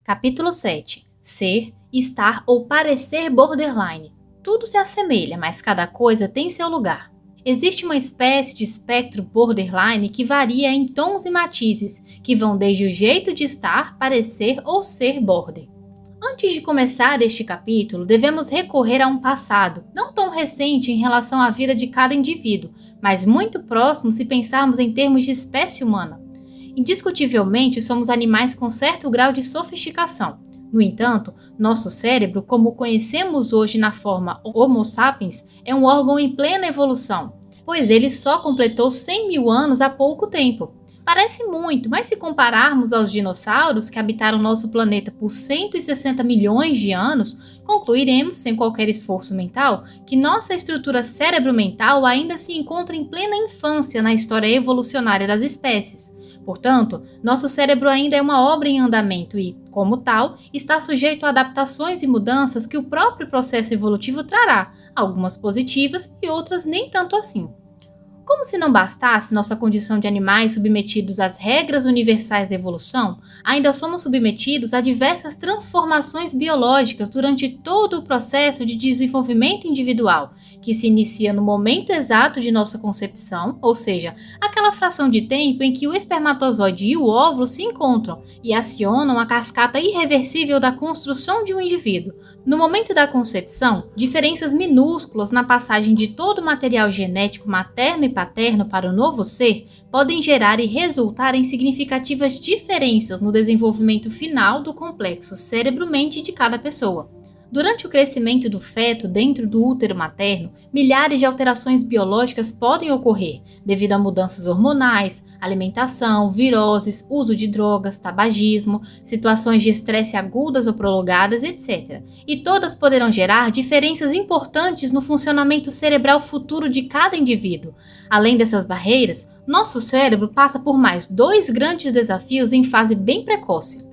Capítulo 7. Ser, estar ou parecer borderline. Tudo se assemelha, mas cada coisa tem seu lugar. Existe uma espécie de espectro borderline que varia em tons e matizes, que vão desde o jeito de estar, parecer ou ser border. Antes de começar este capítulo, devemos recorrer a um passado, não tão recente em relação à vida de cada indivíduo, mas muito próximo se pensarmos em termos de espécie humana. Indiscutivelmente, somos animais com certo grau de sofisticação. No entanto, nosso cérebro, como o conhecemos hoje na forma Homo sapiens, é um órgão em plena evolução, pois ele só completou 100 mil anos há pouco tempo. Parece muito, mas se compararmos aos dinossauros que habitaram nosso planeta por 160 milhões de anos, concluiremos, sem qualquer esforço mental, que nossa estrutura cérebro-mental ainda se encontra em plena infância na história evolucionária das espécies. Portanto, nosso cérebro ainda é uma obra em andamento e, como tal, está sujeito a adaptações e mudanças que o próprio processo evolutivo trará, algumas positivas e outras nem tanto assim. Como se não bastasse nossa condição de animais submetidos às regras universais da evolução, ainda somos submetidos a diversas transformações biológicas durante todo o processo de desenvolvimento individual, que se inicia no momento exato de nossa concepção, ou seja, aquela fração de tempo em que o espermatozoide e o óvulo se encontram e acionam a cascata irreversível da construção de um indivíduo. No momento da concepção, diferenças minúsculas na passagem de todo o material genético materno e paterno para o novo ser podem gerar e resultar em significativas diferenças no desenvolvimento final do complexo cérebro-mente de cada pessoa. Durante o crescimento do feto dentro do útero materno, milhares de alterações biológicas podem ocorrer, devido a mudanças hormonais, alimentação, viroses, uso de drogas, tabagismo, situações de estresse agudas ou prolongadas, etc. E todas poderão gerar diferenças importantes no funcionamento cerebral futuro de cada indivíduo. Além dessas barreiras, nosso cérebro passa por mais dois grandes desafios em fase bem precoce.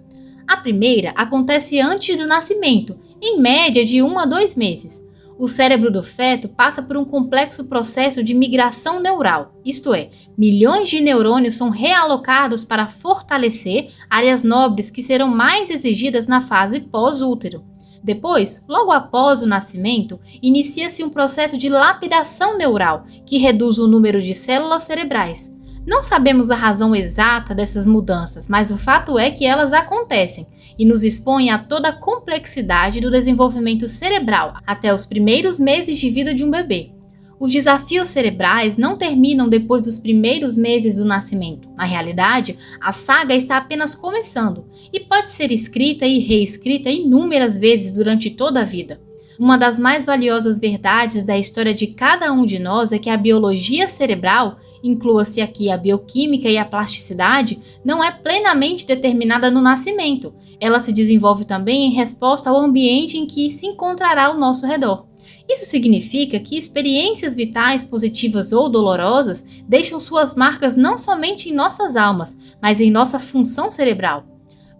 A primeira acontece antes do nascimento, em média de 1 a 2 meses. O cérebro do feto passa por um complexo processo de migração neural, isto é, milhões de neurônios são realocados para fortalecer áreas nobres que serão mais exigidas na fase pós-útero. Depois, logo após o nascimento, inicia-se um processo de lapidação neural, que reduz o número de células cerebrais. Não sabemos a razão exata dessas mudanças, mas o fato é que elas acontecem e nos expõem a toda a complexidade do desenvolvimento cerebral até os primeiros meses de vida de um bebê. Os desafios cerebrais não terminam depois dos primeiros meses do nascimento. Na realidade, a saga está apenas começando e pode ser escrita e reescrita inúmeras vezes durante toda a vida. Uma das mais valiosas verdades da história de cada um de nós é que a biologia cerebral, inclua-se aqui a bioquímica e a plasticidade, não é plenamente determinada no nascimento. Ela se desenvolve também em resposta ao ambiente em que se encontrará ao nosso redor. Isso significa que experiências vitais positivas ou dolorosas deixam suas marcas não somente em nossas almas, mas em nossa função cerebral.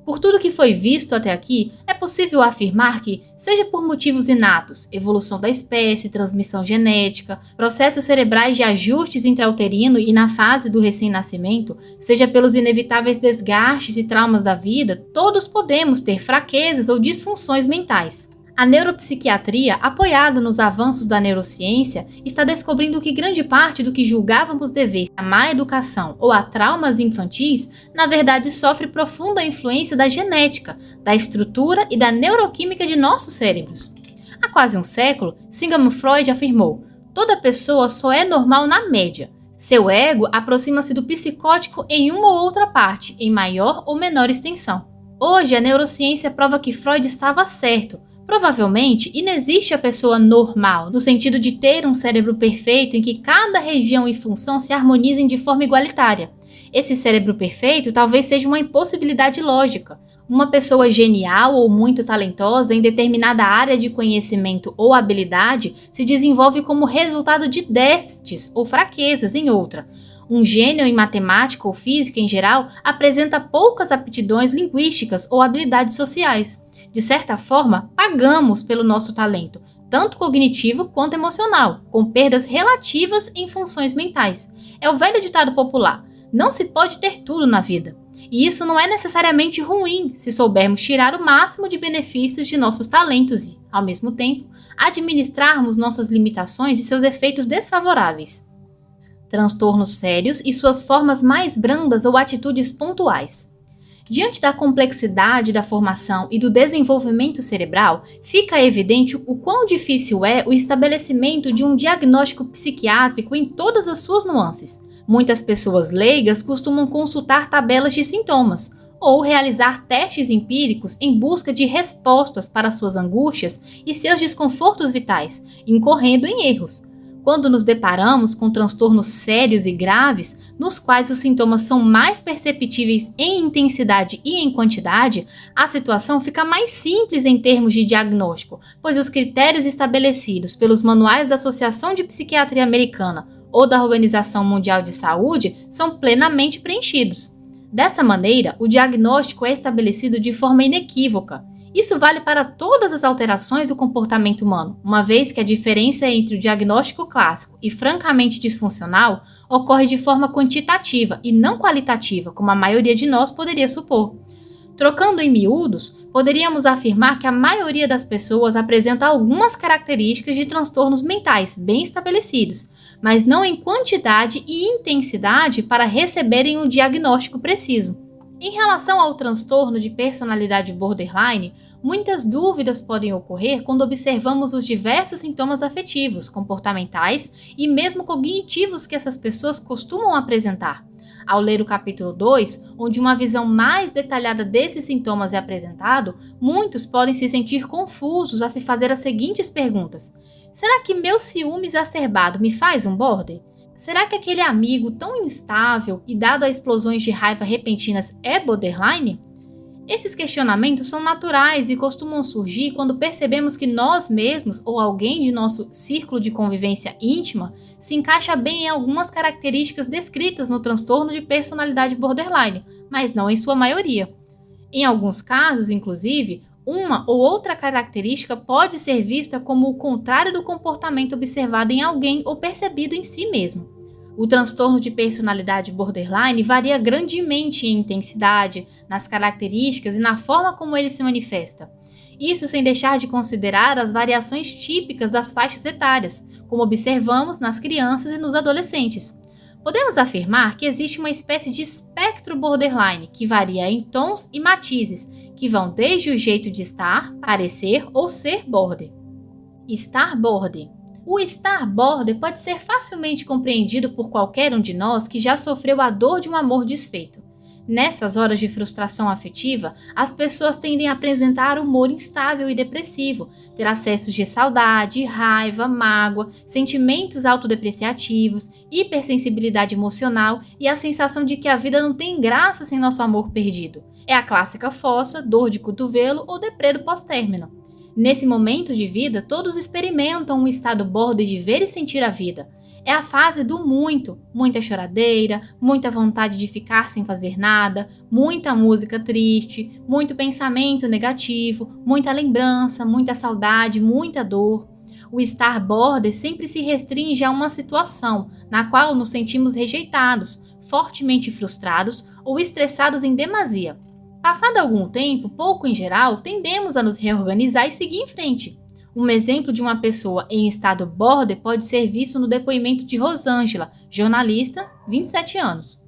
Por tudo que foi visto até aqui, é possível afirmar que, seja por motivos inatos, evolução da espécie, transmissão genética, processos cerebrais de ajustes intrauterino e na fase do recém-nascimento, seja pelos inevitáveis desgastes e traumas da vida, todos podemos ter fraquezas ou disfunções mentais. A neuropsiquiatria, apoiada nos avanços da neurociência, está descobrindo que grande parte do que julgávamos dever à má educação ou a traumas infantis, na verdade sofre profunda influência da genética, da estrutura e da neuroquímica de nossos cérebros. Há quase um século, Sigmund Freud afirmou: toda pessoa só é normal na média. Seu ego aproxima-se do psicótico em uma ou outra parte, em maior ou menor extensão. Hoje, a neurociência prova que Freud estava certo. Provavelmente, inexiste a pessoa normal, no sentido de ter um cérebro perfeito em que cada região e função se harmonizem de forma igualitária. Esse cérebro perfeito talvez seja uma impossibilidade lógica. Uma pessoa genial ou muito talentosa em determinada área de conhecimento ou habilidade se desenvolve como resultado de déficits ou fraquezas em outra. Um gênio em matemática ou física em geral apresenta poucas aptidões linguísticas ou habilidades sociais. De certa forma, pagamos pelo nosso talento, tanto cognitivo quanto emocional, com perdas relativas em funções mentais. É o velho ditado popular: não se pode ter tudo na vida. E isso não é necessariamente ruim se soubermos tirar o máximo de benefícios de nossos talentos e, ao mesmo tempo, administrarmos nossas limitações e seus efeitos desfavoráveis. Transtornos sérios e suas formas mais brandas ou atitudes pontuais. Diante da complexidade da formação e do desenvolvimento cerebral, fica evidente o quão difícil é o estabelecimento de um diagnóstico psiquiátrico em todas as suas nuances. Muitas pessoas leigas costumam consultar tabelas de sintomas ou realizar testes empíricos em busca de respostas para suas angústias e seus desconfortos vitais, incorrendo em erros. Quando nos deparamos com transtornos sérios e graves, nos quais os sintomas são mais perceptíveis em intensidade e em quantidade, a situação fica mais simples em termos de diagnóstico, pois os critérios estabelecidos pelos manuais da Associação de Psiquiatria Americana ou da Organização Mundial de Saúde são plenamente preenchidos. Dessa maneira, o diagnóstico é estabelecido de forma inequívoca. Isso vale para todas as alterações do comportamento humano, uma vez que a diferença entre o diagnóstico clássico e francamente disfuncional ocorre de forma quantitativa e não qualitativa, como a maioria de nós poderia supor. Trocando em miúdos, poderíamos afirmar que a maioria das pessoas apresenta algumas características de transtornos mentais bem estabelecidos, mas não em quantidade e intensidade para receberem um diagnóstico preciso. Em relação ao transtorno de personalidade borderline, muitas dúvidas podem ocorrer quando observamos os diversos sintomas afetivos, comportamentais e mesmo cognitivos que essas pessoas costumam apresentar. Ao ler o capítulo 2, onde uma visão mais detalhada desses sintomas é apresentado, muitos podem se sentir confusos a se fazer as seguintes perguntas: será que meu ciúme exacerbado me faz um border? Será que aquele amigo tão instável e dado a explosões de raiva repentinas é borderline? Esses questionamentos são naturais e costumam surgir quando percebemos que nós mesmos ou alguém de nosso círculo de convivência íntima se encaixa bem em algumas características descritas no transtorno de personalidade borderline, mas não em sua maioria. Em alguns casos, inclusive, uma ou outra característica pode ser vista como o contrário do comportamento observado em alguém ou percebido em si mesmo. O transtorno de personalidade borderline varia grandemente em intensidade, nas características e na forma como ele se manifesta. Isso sem deixar de considerar as variações típicas das faixas etárias, como observamos nas crianças e nos adolescentes. Podemos afirmar que existe uma espécie de espectro borderline que varia em tons e matizes, que vão desde o jeito de estar, parecer ou ser border. Estar border. O estar border pode ser facilmente compreendido por qualquer um de nós que já sofreu a dor de um amor desfeito. Nessas horas de frustração afetiva, as pessoas tendem a apresentar humor instável e depressivo, ter acessos de saudade, raiva, mágoa, sentimentos autodepreciativos, hipersensibilidade emocional e a sensação de que a vida não tem graça sem nosso amor perdido. É a clássica fossa, dor de cotovelo ou deprê do pós-término. Nesse momento de vida, todos experimentam um estado border de ver e sentir a vida. É a fase do muita choradeira, muita vontade de ficar sem fazer nada, muita música triste, muito pensamento negativo, muita lembrança, muita saudade, muita dor. O estar border sempre se restringe a uma situação na qual nos sentimos rejeitados, fortemente frustrados ou estressados em demasia. Passado algum tempo, pouco em geral, tendemos a nos reorganizar e seguir em frente. Um exemplo de uma pessoa em estado border pode ser visto no depoimento de Rosângela, jornalista, 27 anos.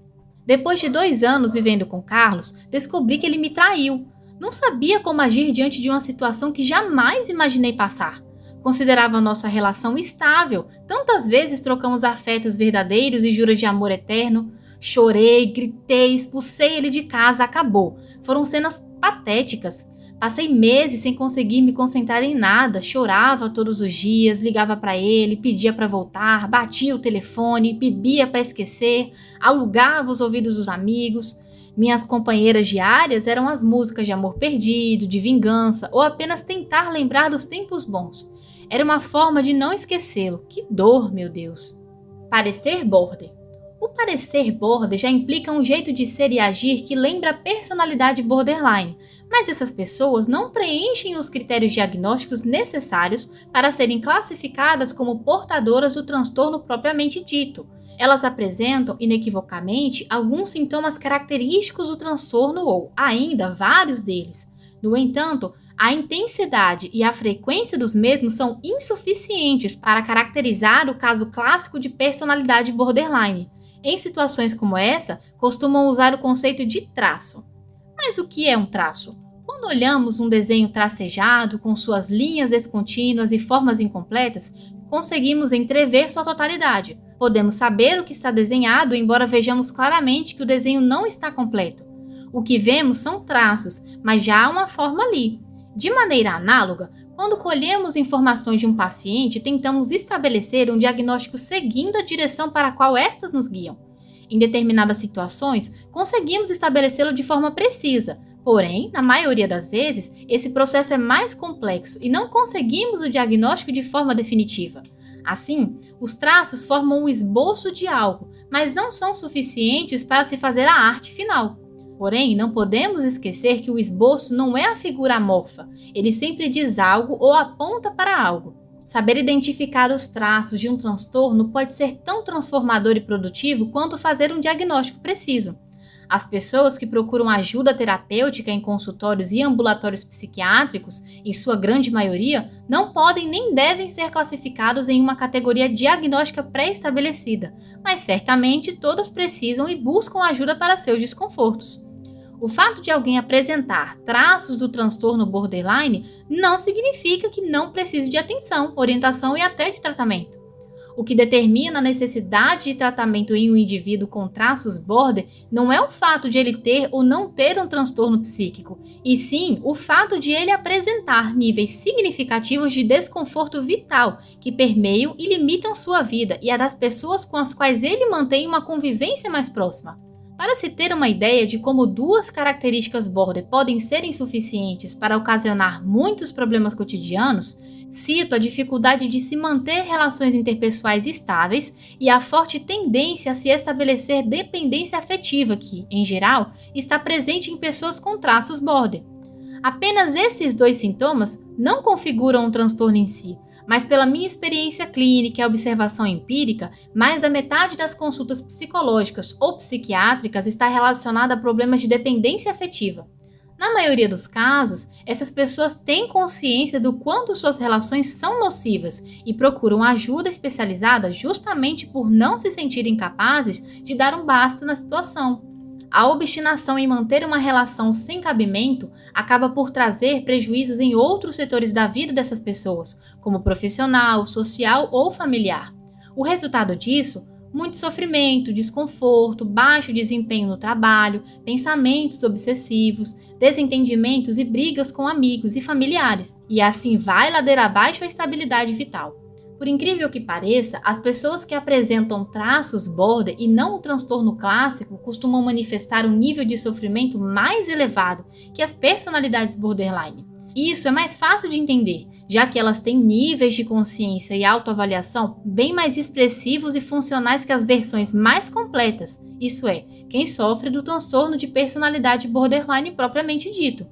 Depois de 2 anos vivendo com Carlos, descobri que ele me traiu. Não sabia como agir diante de uma situação que jamais imaginei passar. Considerava nossa relação estável. Tantas vezes trocamos afetos verdadeiros e juras de amor eterno. Chorei, gritei, expulsei ele de casa, acabou. Foram cenas patéticas. Passei meses sem conseguir me concentrar em nada, chorava todos os dias, ligava para ele, pedia para voltar, batia o telefone, bebia para esquecer, alugava os ouvidos dos amigos. Minhas companheiras diárias eram as músicas de amor perdido, de vingança ou apenas tentar lembrar dos tempos bons. Era uma forma de não esquecê-lo. Que dor, meu Deus! Parecer border. O parecer border já implica um jeito de ser e agir que lembra a personalidade borderline, mas essas pessoas não preenchem os critérios diagnósticos necessários para serem classificadas como portadoras do transtorno propriamente dito. Elas apresentam, inequivocamente, alguns sintomas característicos do transtorno ou, ainda, vários deles. No entanto, a intensidade e a frequência dos mesmos são insuficientes para caracterizar o caso clássico de personalidade borderline. Em situações como essa, costumam usar o conceito de traço. Mas o que é um traço? Quando olhamos um desenho tracejado, com suas linhas descontínuas e formas incompletas, conseguimos entrever sua totalidade. Podemos saber o que está desenhado, embora vejamos claramente que o desenho não está completo. O que vemos são traços, mas já há uma forma ali. De maneira análoga, quando colhemos informações de um paciente, tentamos estabelecer um diagnóstico seguindo a direção para a qual estas nos guiam. Em determinadas situações, conseguimos estabelecê-lo de forma precisa, porém, na maioria das vezes, esse processo é mais complexo e não conseguimos o diagnóstico de forma definitiva. Assim, os traços formam um esboço de algo, mas não são suficientes para se fazer a arte final. Porém, não podemos esquecer que o esboço não é a figura amorfa, ele sempre diz algo ou aponta para algo. Saber identificar os traços de um transtorno pode ser tão transformador e produtivo quanto fazer um diagnóstico preciso. As pessoas que procuram ajuda terapêutica em consultórios e ambulatórios psiquiátricos, em sua grande maioria, não podem nem devem ser classificados em uma categoria diagnóstica pré-estabelecida, mas certamente todas precisam e buscam ajuda para seus desconfortos. O fato de alguém apresentar traços do transtorno borderline não significa que não precise de atenção, orientação e até de tratamento. O que determina a necessidade de tratamento em um indivíduo com traços border não é o fato de ele ter ou não ter um transtorno psíquico, e sim o fato de ele apresentar níveis significativos de desconforto vital que permeiam e limitam sua vida e a das pessoas com as quais ele mantém uma convivência mais próxima. Para se ter uma ideia de como duas características border podem ser insuficientes para ocasionar muitos problemas cotidianos, cito a dificuldade de se manter relações interpessoais estáveis e a forte tendência a se estabelecer dependência afetiva que, em geral, está presente em pessoas com traços border. Apenas esses dois sintomas não configuram um transtorno em si, mas pela minha experiência clínica e observação empírica, mais da metade das consultas psicológicas ou psiquiátricas está relacionada a problemas de dependência afetiva. Na maioria dos casos, essas pessoas têm consciência do quanto suas relações são nocivas e procuram ajuda especializada justamente por não se sentirem capazes de dar um basta na situação. A obstinação em manter uma relação sem cabimento acaba por trazer prejuízos em outros setores da vida dessas pessoas, como profissional, social ou familiar. O resultado disso? Muito sofrimento, desconforto, baixo desempenho no trabalho, pensamentos obsessivos, desentendimentos e brigas com amigos e familiares. E assim vai ladeira abaixo a estabilidade vital. Por incrível que pareça, as pessoas que apresentam traços border e não o transtorno clássico costumam manifestar um nível de sofrimento mais elevado que as personalidades borderline. E isso é mais fácil de entender, já que elas têm níveis de consciência e autoavaliação bem mais expressivos e funcionais que as versões mais completas, isso é, quem sofre do transtorno de personalidade borderline propriamente dito.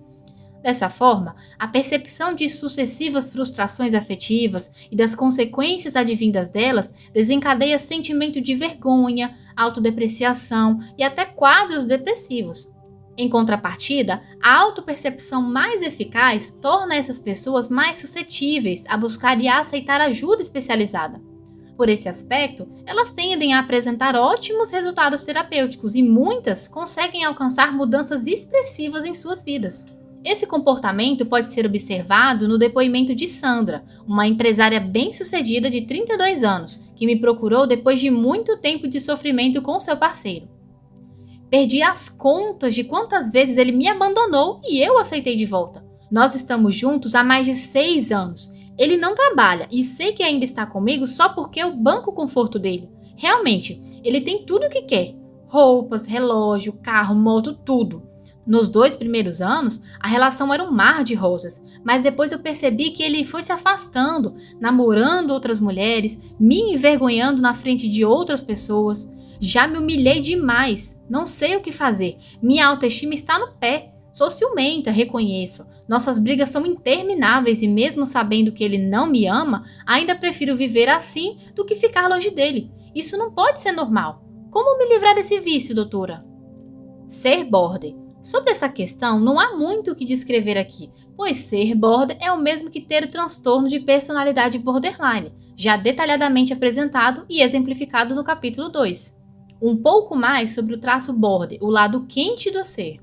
Dessa forma, a percepção de sucessivas frustrações afetivas e das consequências advindas delas desencadeia sentimento de vergonha, autodepreciação e até quadros depressivos. Em contrapartida, a autopercepção mais eficaz torna essas pessoas mais suscetíveis a buscar e a aceitar ajuda especializada. Por esse aspecto, elas tendem a apresentar ótimos resultados terapêuticos e muitas conseguem alcançar mudanças expressivas em suas vidas. Esse comportamento pode ser observado no depoimento de Sandra, uma empresária bem-sucedida de 32 anos, que me procurou depois de muito tempo de sofrimento com seu parceiro. Perdi as contas de quantas vezes ele me abandonou e eu aceitei de volta. Nós estamos juntos há mais de 6 anos. Ele não trabalha e sei que ainda está comigo só porque eu banco o conforto dele. Realmente, ele tem tudo o que quer. Roupas, relógio, carro, moto, tudo. Nos 2 primeiros anos, a relação era um mar de rosas, mas depois eu percebi que ele foi se afastando, namorando outras mulheres, me envergonhando na frente de outras pessoas. Já me humilhei demais, não sei o que fazer, minha autoestima está no pé. Sou ciumenta, reconheço. Nossas brigas são intermináveis e mesmo sabendo que ele não me ama, ainda prefiro viver assim do que ficar longe dele. Isso não pode ser normal. Como me livrar desse vício, doutora? Ser border. Sobre essa questão, não há muito o que descrever aqui, pois ser border é o mesmo que ter o transtorno de personalidade borderline, já detalhadamente apresentado e exemplificado no capítulo 2. Um pouco mais sobre o traço border, o lado quente do ser.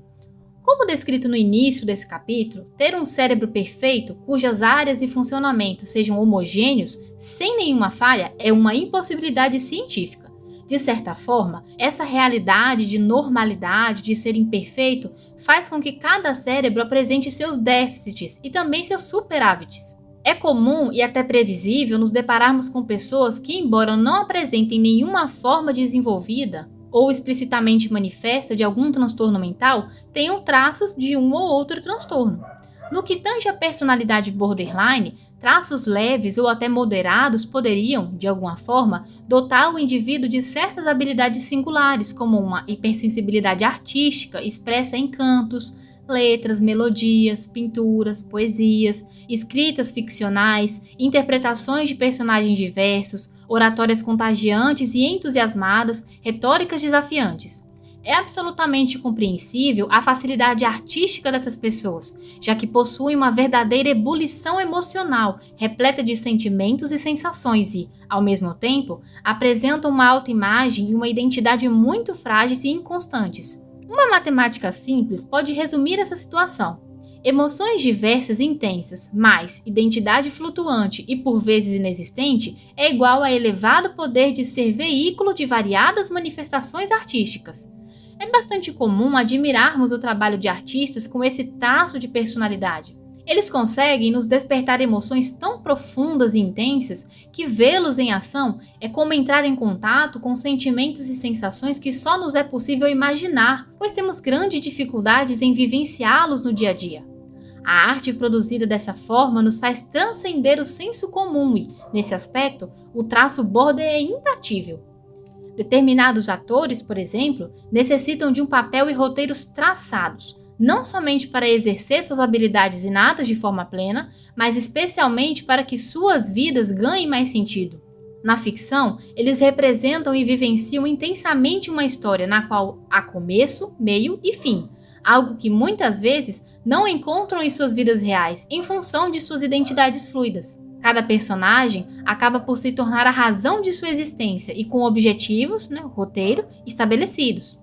Como descrito no início desse capítulo, ter um cérebro perfeito, cujas áreas e funcionamentos sejam homogêneos, sem nenhuma falha, é uma impossibilidade científica. De certa forma, essa realidade de normalidade, de ser imperfeito, faz com que cada cérebro apresente seus déficits e também seus superávites. É comum e até previsível nos depararmos com pessoas que, embora não apresentem nenhuma forma desenvolvida ou explicitamente manifesta de algum transtorno mental, tenham traços de um ou outro transtorno. No que tange à personalidade borderline, traços leves ou até moderados poderiam, de alguma forma, dotar o indivíduo de certas habilidades singulares, como uma hipersensibilidade artística expressa em cantos, letras, melodias, pinturas, poesias, escritas ficcionais, interpretações de personagens diversos, oratórias contagiantes e entusiasmadas, retóricas desafiantes. É absolutamente compreensível a facilidade artística dessas pessoas, já que possuem uma verdadeira ebulição emocional, repleta de sentimentos e sensações e, ao mesmo tempo, apresentam uma autoimagem e uma identidade muito frágeis e inconstantes. Uma matemática simples pode resumir essa situação. Emoções diversas e intensas, mais identidade flutuante e por vezes inexistente, é igual a elevado poder de ser veículo de variadas manifestações artísticas. É bastante comum admirarmos o trabalho de artistas com esse traço de personalidade. Eles conseguem nos despertar emoções tão profundas e intensas que vê-los em ação é como entrar em contato com sentimentos e sensações que só nos é possível imaginar, pois temos grandes dificuldades em vivenciá-los no dia a dia. A arte produzida dessa forma nos faz transcender o senso comum e, nesse aspecto, o traço border é imbatível. Determinados atores, por exemplo, necessitam de um papel e roteiros traçados, não somente para exercer suas habilidades inatas de forma plena, mas especialmente para que suas vidas ganhem mais sentido. Na ficção, eles representam e vivenciam intensamente uma história na qual há começo, meio e fim, algo que muitas vezes não encontram em suas vidas reais, em função de suas identidades fluidas. Cada personagem acaba por se tornar a razão de sua existência e com objetivos, roteiro, estabelecidos.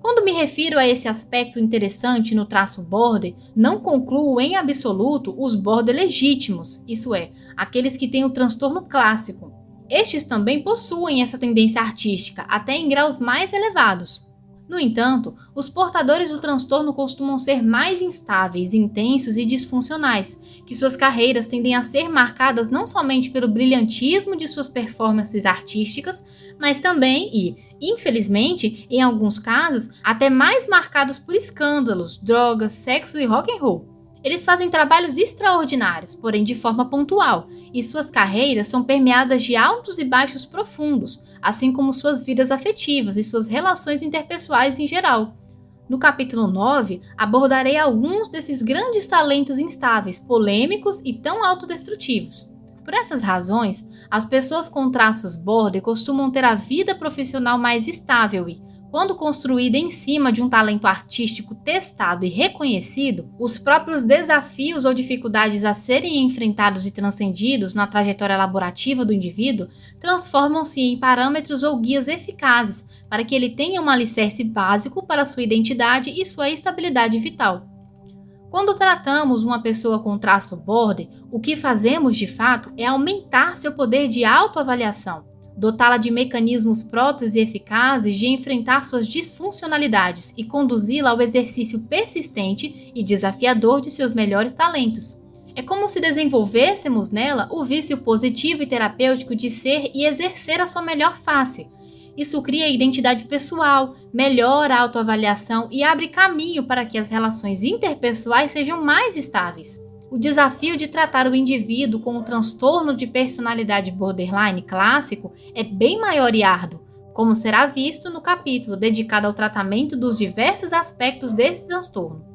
Quando me refiro a esse aspecto interessante no traço border, não concluo em absoluto os border legítimos, isso é, aqueles que têm o transtorno clássico. Estes também possuem essa tendência artística, até em graus mais elevados. No entanto, os portadores do transtorno costumam ser mais instáveis, intensos e disfuncionais, que suas carreiras tendem a ser marcadas não somente pelo brilhantismo de suas performances artísticas, mas também e, infelizmente, em alguns casos, até mais marcados por escândalos, drogas, sexo e rock and roll. Eles fazem trabalhos extraordinários, porém de forma pontual, e suas carreiras são permeadas de altos e baixos profundos, assim como suas vidas afetivas e suas relações interpessoais em geral. No capítulo 9, abordarei alguns desses grandes talentos instáveis, polêmicos e tão autodestrutivos. Por essas razões, as pessoas com traços border costumam ter a vida profissional mais estável e, quando construída em cima de um talento artístico testado e reconhecido, os próprios desafios ou dificuldades a serem enfrentados e transcendidos na trajetória elaborativa do indivíduo transformam-se em parâmetros ou guias eficazes para que ele tenha um alicerce básico para sua identidade e sua estabilidade vital. Quando tratamos uma pessoa com traço border, o que fazemos de fato é aumentar seu poder de autoavaliação, dotá-la de mecanismos próprios e eficazes de enfrentar suas disfuncionalidades e conduzi-la ao exercício persistente e desafiador de seus melhores talentos. É como se desenvolvêssemos nela o vício positivo e terapêutico de ser e exercer a sua melhor face. Isso cria identidade pessoal, melhora a autoavaliação e abre caminho para que as relações interpessoais sejam mais estáveis. O desafio de tratar o indivíduo com um transtorno de personalidade borderline clássico é bem maior e árduo, como será visto no capítulo dedicado ao tratamento dos diversos aspectos desse transtorno.